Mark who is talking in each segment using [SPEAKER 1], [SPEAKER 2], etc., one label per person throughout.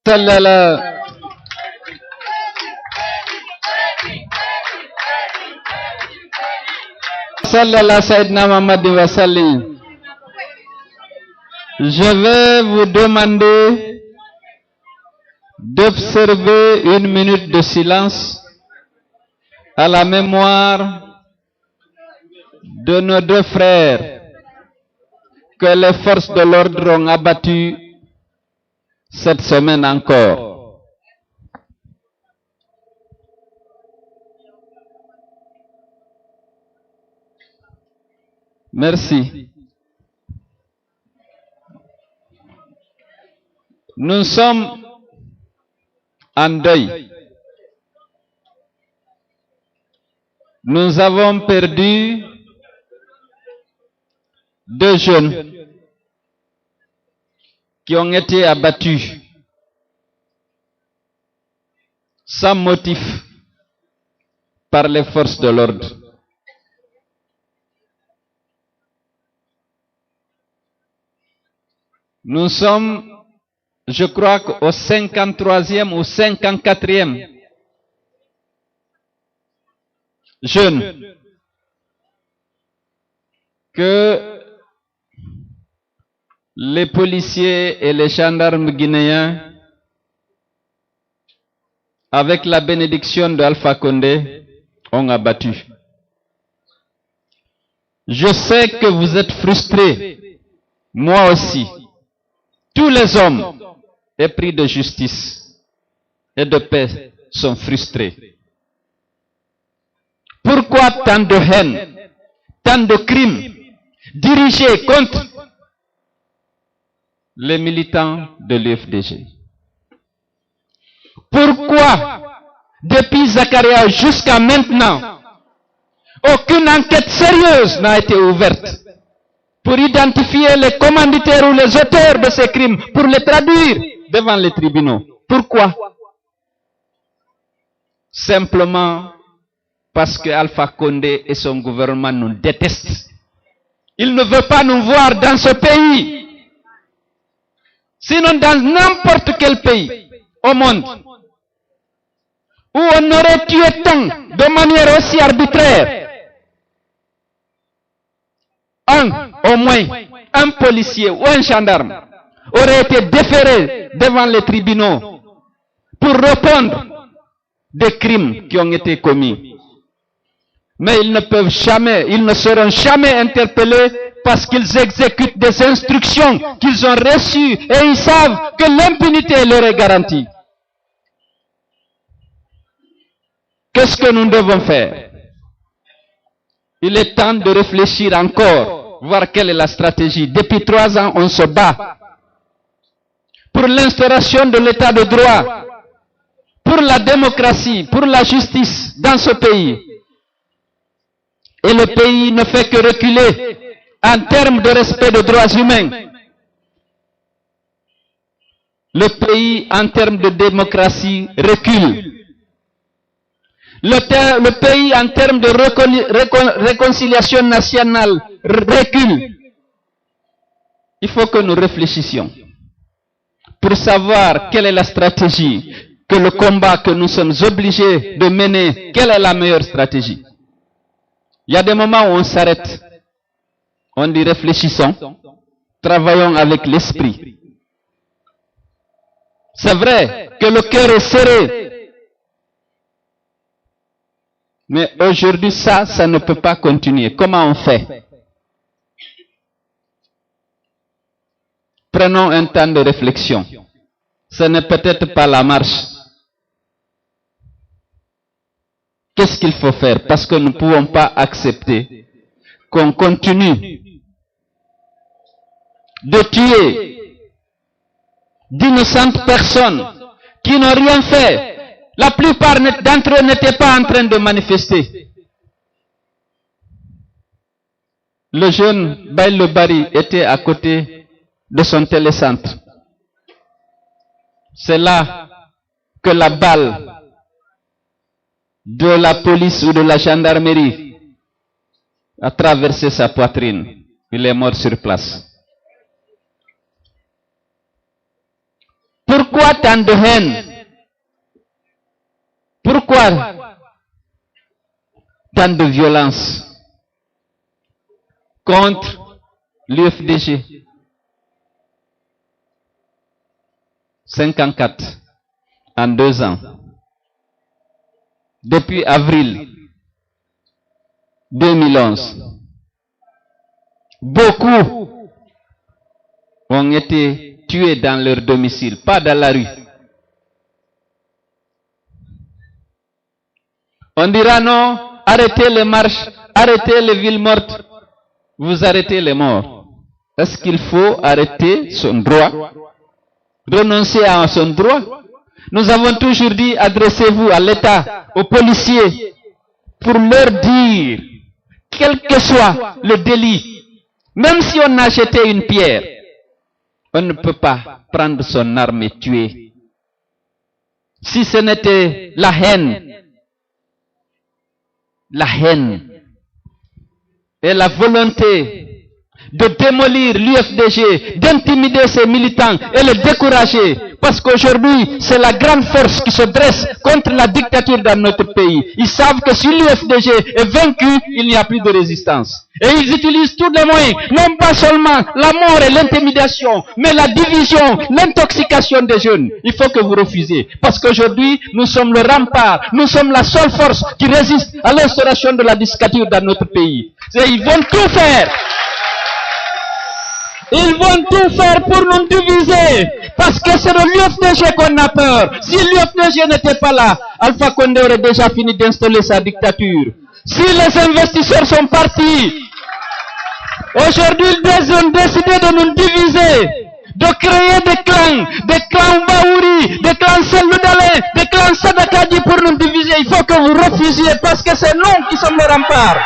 [SPEAKER 1] Sallallahu Sayyidina Muhammad wa sallim. Je vais vous demander d'observer 1 minute de silence à la mémoire de nos 2 frères que les forces de l'ordre ont abattus cette semaine encore. Merci. Nous sommes en deuil. Nous avons perdu 2 jeunes qui ont été abattus sans motif par les forces de l'ordre. Nous sommes, je crois, au 53e ou 54e jeune que les policiers et les gendarmes guinéens, avec la bénédiction d'Alpha Condé, ont abattu. Je sais que vous êtes frustrés, moi aussi. Tous les hommes épris de justice et de paix sont frustrés. Pourquoi tant de haine, tant de crimes dirigés contre les militants de l'UFDG? Pourquoi, depuis Zakaria jusqu'à maintenant, aucune enquête sérieuse n'a été ouverte pour identifier les commanditaires ou les auteurs de ces crimes, pour les traduire devant les tribunaux? Pourquoi? Simplement parce que Alpha Condé et son gouvernement nous détestent. Il ne veut pas nous voir dans ce pays. Sinon, dans n'importe quel pays au monde où on aurait tué tant de manière aussi arbitraire, au moins, un policier ou un gendarme aurait été déféré devant les tribunaux pour répondre des crimes qui ont été commis. Mais ils ne peuvent jamais, ils ne seront jamais interpellés parce qu'ils exécutent des instructions qu'ils ont reçues et ils savent que l'impunité leur est garantie. Qu'est-ce que nous devons faire? Il est temps de réfléchir encore, voir quelle est la stratégie. Depuis 3 ans, on se bat pour l'instauration de l'état de droit, pour la démocratie, pour la justice dans ce pays. Et le pays ne fait que reculer en termes de respect des droits humains. Le pays, en termes de démocratie, recule. Le pays, en termes de réconciliation nationale, recule. Il faut que nous réfléchissions pour savoir quelle est la stratégie, que le combat que nous sommes obligés de mener, quelle est la meilleure stratégie. Il y a des moments où on s'arrête, on dit réfléchissons, travaillons avec l'esprit. C'est vrai que le cœur est serré, mais aujourd'hui ça ne peut pas continuer. Comment on fait? Prenons un temps de réflexion. Ce n'est peut-être pas la marche. Qu'est-ce qu'il faut faire? Parce que nous ne pouvons pas accepter qu'on continue de tuer d'innocentes personnes qui n'ont rien fait. La plupart d'entre eux n'étaient pas en train de manifester. Le jeune Baïl Bari était à côté de son télécentre. C'est là que la balle de la police ou de la gendarmerie a traversé sa poitrine. Il est mort sur place. Pourquoi tant de haine? Pourquoi tant de violence contre l'UFDG? 54 en 2 ans. Depuis avril 2011, beaucoup ont été tués dans leur domicile, pas dans la rue. On dira non, arrêtez les marches, arrêtez les villes mortes, vous arrêtez les morts. Est-ce qu'il faut arrêter son droit? Renoncer à son droit? Nous avons toujours dit, adressez-vous à l'État, aux policiers, pour leur dire, quel que soit le délit, même si on a jeté une pierre, on ne peut pas prendre son arme et tuer. Si ce n'était la haine et la volonté de démolir l'UFDG, d'intimider ses militants et les décourager, parce qu'aujourd'hui, c'est la grande force qui se dresse contre la dictature dans notre pays. Ils savent que si l'UFDG est vaincu, il n'y a plus de résistance. Et ils utilisent tous les moyens, non pas seulement la mort et l'intimidation, mais la division, l'intoxication des jeunes. Il faut que vous refusiez. Parce qu'aujourd'hui, nous sommes le rempart, nous sommes la seule force qui résiste à l'instauration de la dictature dans notre pays. Et ils vont tout faire. Ils vont tout faire pour nous diviser. Parce que c'est de l'UFDG qu'on a peur. Si l'UFDG n'était pas là, Alpha Condé aurait déjà fini d'installer sa dictature. Si les investisseurs sont partis, aujourd'hui ils ont décidé de nous diviser, de créer des clans Baouri, des clans Seloudalé, des clans Sadakadi pour nous diviser. Il faut que vous refusiez parce que c'est nous qui sommes le rempart.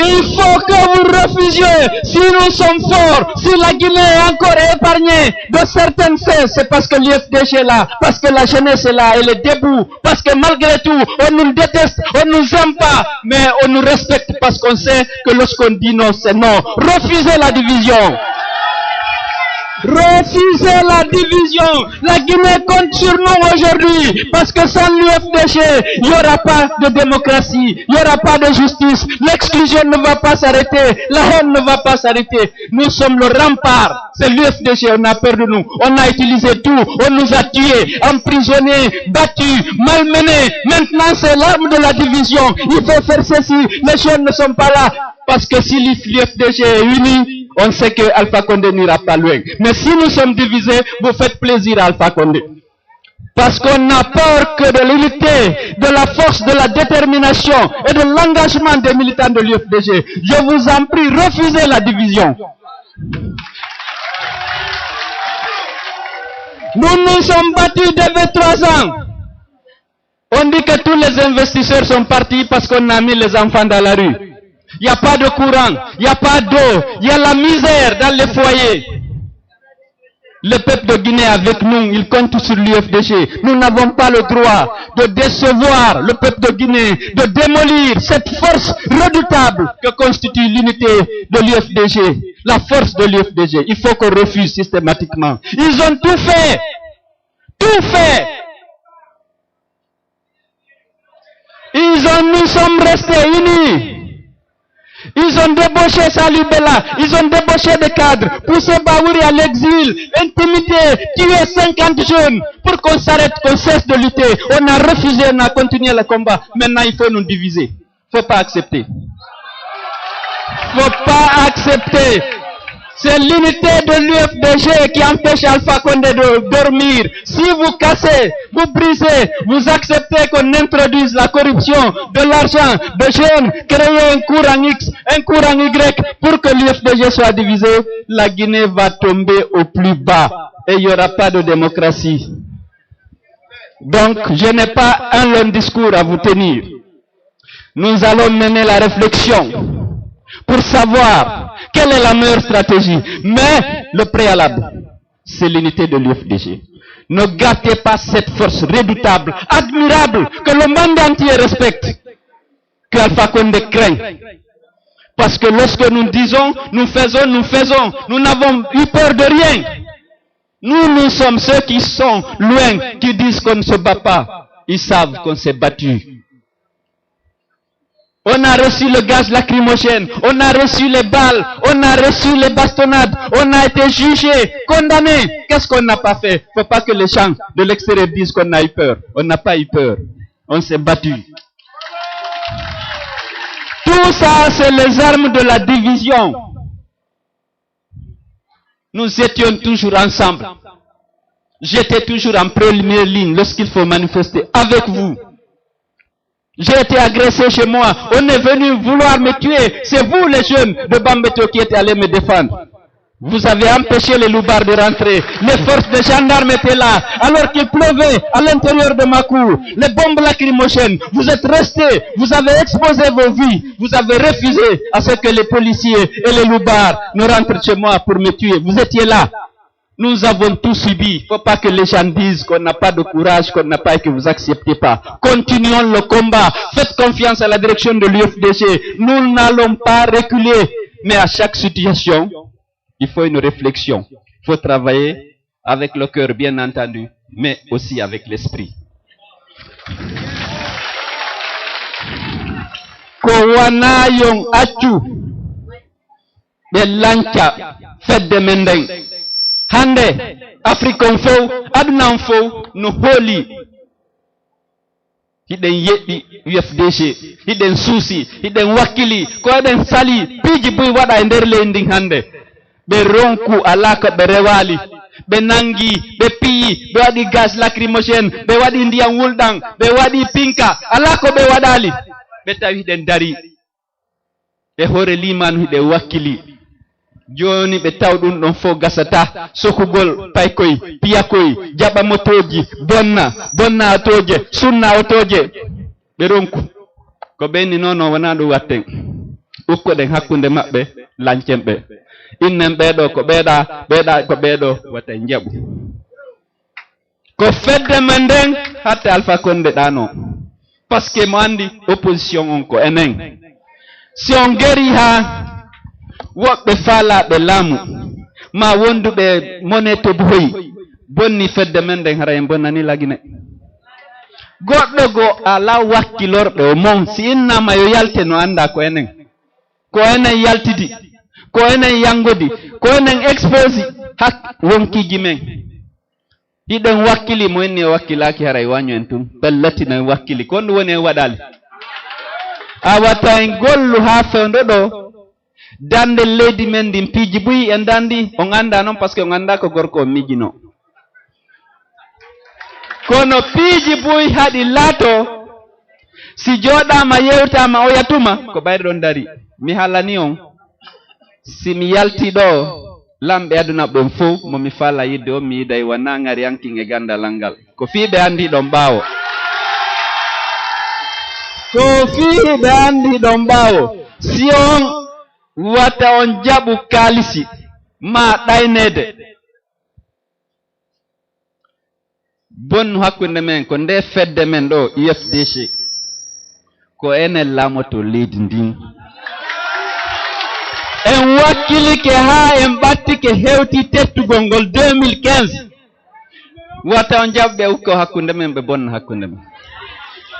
[SPEAKER 1] Il faut que vous refusiez. Si nous sommes forts, si la Guinée est encore épargnée de certaines faits, c'est parce que l'UFDG est là, parce que la jeunesse est là, elle est debout, parce que malgré tout, on nous déteste, on nous aime pas, mais on nous respecte parce qu'on sait que lorsqu'on dit non, c'est non. Refusez la division. Refusez la division. La Guinée compte sur nous aujourd'hui. Parce que sans l'UFDG, il n'y aura pas de démocratie. Il n'y aura pas de justice. L'exclusion ne va pas s'arrêter. La haine ne va pas s'arrêter. Nous sommes le rempart. C'est l'UFDG. On a peur de nous. On a utilisé tout. On nous a tués, emprisonnés, battus, malmenés. Maintenant, c'est l'arme de la division. Il faut faire ceci. Les jeunes ne sont pas là. Parce que si l'UFDG est uni, on sait que Alpha Condé n'ira pas loin. Mais si nous sommes divisés, vous faites plaisir à Alpha Condé. Parce qu'on n'a peur que de l'unité, de la force, de la détermination et de l'engagement des militants de l'UFDG. Je vous en prie, refusez la division. Nous nous sommes battus depuis 3 ans. On dit que tous les investisseurs sont partis parce qu'on a mis les enfants dans la rue. Il n'y a pas de courant, il n'y a pas d'eau, il y a la misère dans les foyers. Le peuple de Guinée avec nous, il compte sur l'UFDG. Nous n'avons pas le droit de décevoir le peuple de Guinée, de démolir cette force redoutable que constitue l'unité de l'UFDG, la force de l'UFDG. Il faut qu'on refuse systématiquement. Ils ont tout fait. Tout fait. Nous sommes restés unis. Ils ont débauché Salih Bella, ils ont débauché des cadres, poussé Baouri à l'exil, intimidé, tué 50 jeunes pour qu'on s'arrête, qu'on cesse de lutter. On a refusé, on a continué le combat. Maintenant, il faut nous diviser. Faut pas accepter. Faut pas accepter. C'est l'unité de l'UFDG qui empêche Alpha Condé de dormir. Si vous cassez, vous brisez, vous acceptez qu'on introduise la corruption, de l'argent, de jeunes, créer un cours en X, un cours en Y, pour que l'UFDG soit divisé, la Guinée va tomber au plus bas et il n'y aura pas de démocratie. Donc, je n'ai pas un long discours à vous tenir. Nous allons mener la réflexion pour savoir quelle est la meilleure stratégie. Mais le préalable, c'est l'unité de l'UFDG. Ne gâtez pas cette force redoutable, admirable, que le monde entier respecte, que Alpha Condé craint. Parce que lorsque nous disons, nous faisons, nous n'avons eu peur de rien. Nous sommes ceux qui sont loin, qui disent qu'on ne se bat pas. Ils savent qu'on s'est battu. On a reçu le gaz lacrymogène, on a reçu les balles, on a reçu les bastonnades, on a été jugé, condamné. Qu'est-ce qu'on n'a pas fait? Il ne faut pas que les gens de l'extérieur disent qu'on a eu peur. On n'a pas eu peur. On s'est battu. Tout ça, c'est les armes de la division. Nous étions toujours ensemble. J'étais toujours en première ligne lorsqu'il faut manifester avec vous. J'ai été agressé chez moi. On est venu vouloir me tuer. C'est vous les jeunes de Bambeto qui étaient allés me défendre. Vous avez empêché les loupards de rentrer. Les forces de gendarmes étaient là. Alors qu'il pleuvait à l'intérieur de ma cour. Les bombes lacrymogènes. Vous êtes restés. Vous avez exposé vos vies. Vous avez refusé à ce que les policiers et les loupards ne rentrent chez moi pour me tuer. Vous étiez là. Nous avons tout subi. Il ne faut pas que les gens disent qu'on n'a pas de courage, qu'on n'a pas et que vous n'acceptez pas. Continuons le combat. Faites confiance à la direction de l'UFDG. Nous n'allons pas reculer. Mais à chaque situation, il faut une réflexion. Il faut travailler avec le cœur, bien entendu, mais aussi avec l'esprit. Kowana yong achu belancha fedde mendeng. Hande African fo adnan fo no holi hiden yeddi UFDG hiden suusi hiden wakili ko eden sali piji buy wada e nder leydi hande be ronku alaka be rewali be nangi be piyi be wadi gas lacrymogène be wadi ndiyam wuldan be wadi pinka alako be wadali be tawi hiden dari e hore limanu hide wakili joni be tawdun don fo gasata sokugol paykoy piyakoy jaba motoji bonna atoje sunna otoje be ronku ko benni nono wana do watten ukko den hakkunde mabbe lancembe innen beedo ko beeda ko beedo wata njabu ko fedde manden hatta Alpha Condé dano parce que mo andi opposition on ko enen si on geri ha woɓɓe faalaɓe laamu ma wonduɓe moneto boyi bonni fedde men nden hara en bonnani lagine goɗɗo go ala wakkilorɗo o mon si innama yo yalte no anda ko enen yaltidi ko enen yangodi ko enen exposi hak wonkiji men ɗiɗen wakkili mo inni o wakkilaki haray waño en tum pellatinen wakkili ko ndu woni en waɗali a watta en gollu ha fewndo ɗo dande leydi men din piiji buyi en dandi on anda non parce que on anda ko gorko o mijino kono piiji buyi haɗi laato si joɗama yewtama o yatuma ko ɓayde ɗon dari mi halani on si mi yalti ɗo lamɓe aduna ɓen fof momi fala yidde o mi yiday wana ngari yanking e gandalal ngal ko fiiɓe andi ɗon ɓaawo si on wata on jabu kalisi ma ɗaynede bonnu hakkunde men ko nde fedde men ɗo UFDG ko enen laamoto leydi ndin en wakkilike ha en ɓattike hewti tettugol ngol 2015 wata on jaɓɓe ukko hakkunde men ɓe bonna hakkunde men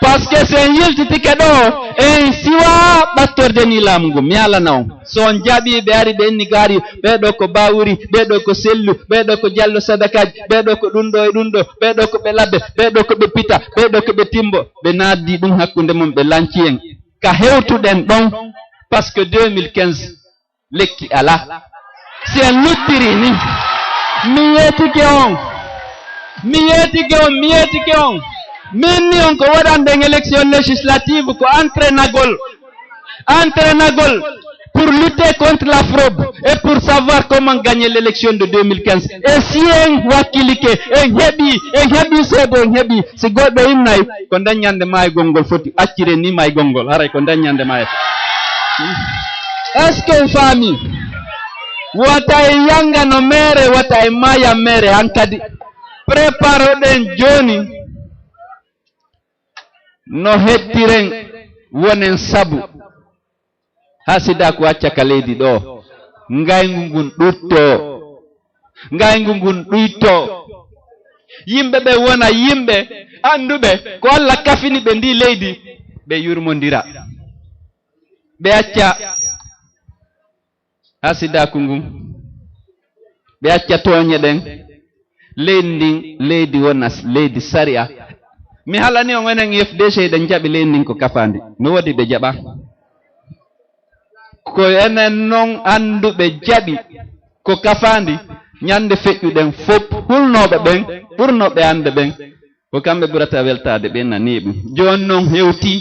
[SPEAKER 1] parce que sen yiltitike ɗo en siwa ɓattorde ni laamu ngu mi alana on so on jaɓi ɓe ari ɓe inni gaari ɓeɗo ko bawuri ɓeɗo ko sellu ɓeɗo ko jallo sadakaji ɓeɗo ko ɗum ɗo e ɗum ɗo ɓeɗo ko ɓe labbe ɓeɗo ko ɓe pita ɓeɗo ko ɓe timbo ɓe naddi ɗum hakkunde mum ɓe lanci en ka hewtuɗen ɗon parce que 2015 lekki ala si en luttiri ni mi yetike on minni on ko waɗande en élection législative ko entraînagol pour lutter contre la fraude et pour savoir comment gagner l'élection de 2015 et si en wakkilike en heɓi seedo en heɓi si goɗɗo innay ko daññande maygol ngol foti accire ni maygol ngol haray ko daññande maye est ce que faami wata e yangano mere wata e maya mere hankadi préparoɗen joni no hettiren wonen sabu ha sida ko acca ka leydi ɗo ngaygu ngun ɗutto ngayngu ngun ɗuyto yimɓe ɓe wona yimɓe anduɓe ko Allah kafini ɓe ndi leydi ɓe yurmodira ɓe acca hasidaku ngun ɓe acca tooñe ɗen leydi ndin leydi wona leydi saria mi halani on enen FDC ɗen jaɓi leydi ndin ko kafandi mi wodi ɓe jaɓa ko enen noon anduɓe jaɓi ko kafandi ñande feƴƴuɗen fof hulnoɓe ɓen ɓurnoɓe ande ɓen ko kamɓe ɓurata weltade ɓe naniɓe joni noon hewti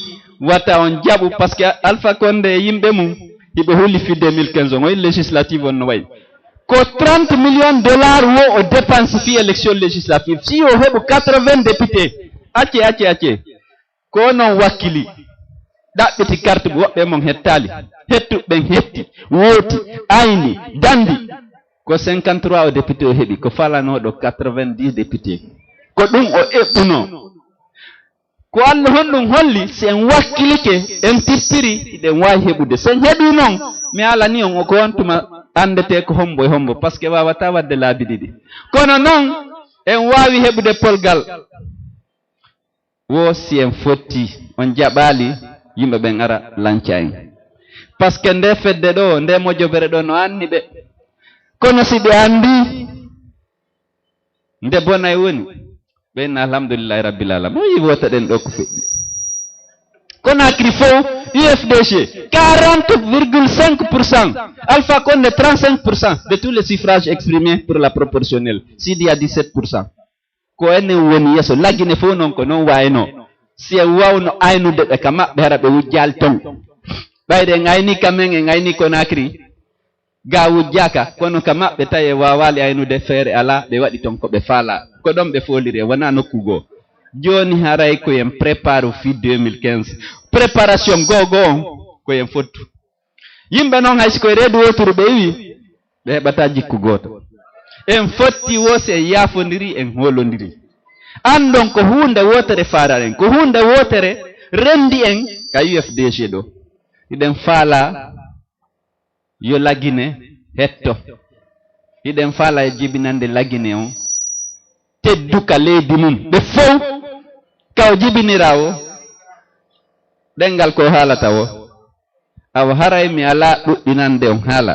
[SPEAKER 1] wata on jaɓu par ce que Alpha Condé e yimɓe mum hiɓe hulli fi 2015 o législative on no wayi ko 30 millions dollars wo o dépense fi élection législative si o heɓu 80 députés acce ko noon wakkili ɗaɓɓiti carte woɓɓe mon hettali hettuɓen hetti wooti ayni dandi ko 53 o député o heɓi ko falanoɗo 90 député ko ɗum o eɓɓuno ko Allah honɗum holli si en wakkilike en tippiri iɗen wawi heɓude sen heɓi noon mi alani on ko wontuma andete ko hombo e hombo par ce que wawata wadde laabi ɗiɗi kono noon en wawi heɓude polgal wo si en fotti on jaɓali yimɓe ɓen ara lanca en par ce que nde fedde ɗo nde mojobere ɗo no anni ɓe kono si ɓe andi nde bonay woni ɓen alhamdulillahi rabbil alamin o yi wota ɗen ɗo ko feƴƴi Conakry fo UFDG 40,5%, Alpha Condé 35% de tous les suffrages exprimés pour la proportionnelle, Sidi à 17%. Ko ene woni yeso lagine fo non ko non wayno si wawno aynude ɓe ka maɓɓe hara ɓe wujjal ton ɓayde ngayni kamen e ngayni Conakry ga wujjaka kono ka maɓɓe tawi wawali aynude feere ala ɓe waɗi ton ko ɓe faala ko ɗon ɓe foliri wona nokkugo joni haray koyen prépare fi 2015 préparation gogo on koyen fottu yimɓe noon haysi koye reedu woturu ɓe wi ɓe heɓata jikku goto en fotti wo se yaafodiri en holodiri andon ko hunde wotere fararen ko hunde wotere rendi en ka UFDG ɗo iɗen faala yo lagine hetto iɗen faala e jibinande lagine on tedduka leydi mum ɓe fof kaw jibinira o ɗengal ko haalata o awa haray mi ala ɗuɗɗinande on haala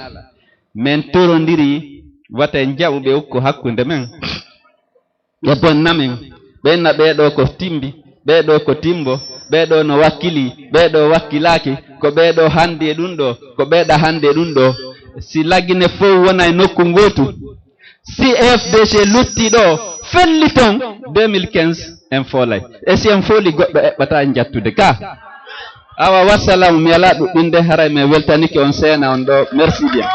[SPEAKER 1] men torodiri wata en jaɓuɓe ukko hakkunde men e bonnamen ɓenna ɓeɗo ko timbi ɓeɗo ko timbo ɓeɗo no wakkili ɓeɗo wakkilaki ko ɓeɗo hande e ɗum ɗo ko ɓeɗa hande e ɗum ɗo si lagine fof wona e nokku ngotu si FDC lutti ɗo felli ton 2015 en folay e si en fooli goɗɗo eɓɓata en jattude ka awa wassalamu mi ala ɗuɗɗinde haray mi weltanike on seena on ɗo merci bien